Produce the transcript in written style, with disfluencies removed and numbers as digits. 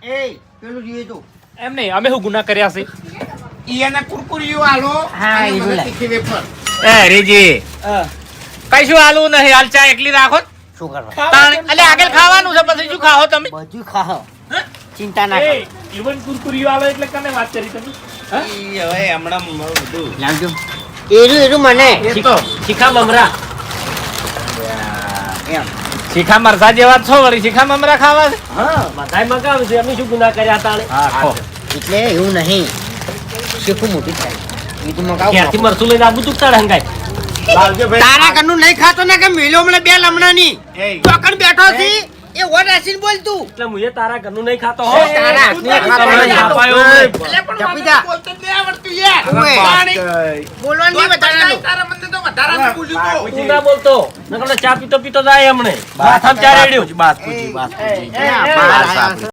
એ પેલું જોઈએ તો એમ નહીં અમે શું ગુના કર્યા છે ઈયાના કુરકુરીઓ આલો હા, અને એ મને બોલાય. તીખી વેફર. એ રેજી કઈશું આલું નહીં હાલ ચા એકલી રાખો શું કરવા એટલે આગળ ખાવાનું છે પછી શું ખાઓ તમે બધું ખાઓ ચિંતા ના કરો ઇવન કુરકુરીઓ આલો એટલે કને વાત કરી તમે ઈ હવે હમણાં બધું લાવજો એરું મને એ તો શીખા મમરા એમ શીખા મરસા જેવા છો વળી શીખા મમરા ખાવા છે હા બધાય મગાવે છે અમે શું ગુના કર્યા તાણે હા ખો એટલે એવું નહીં શીખું મોટું થાય બીજું ક્યાંથી મગાવું મરસું લઈને આવું તું તાણે હંગાય લાવજો ભાઈ તારા ઘરનું નહીં ખાતો ને કે મેલો મને બે લમણાની એય. ચોકન બેઠો છી એ વોટ આસીન બોલ તું એટલે મુએ તારા ઘરનું નહીં ખાતો હો તારા હાથની ખાતો તમને નહીં. આપાયો એટલે નહીં. પણ જપી મને જા. બોલતા જ નહીં આવડતું યાર. ઉવે. પાણી. બોલવાનું નહીં બધાનું. તારા મને તો વધારાનું પૂછ્યું તો. તું ના બોલતો નકર ચા પીતો પીતો જાય હમણે માથામાં ચા રેડ્યું બાસ પૂછી, બાસ પૂછી. એ, આ બાર આયા છે.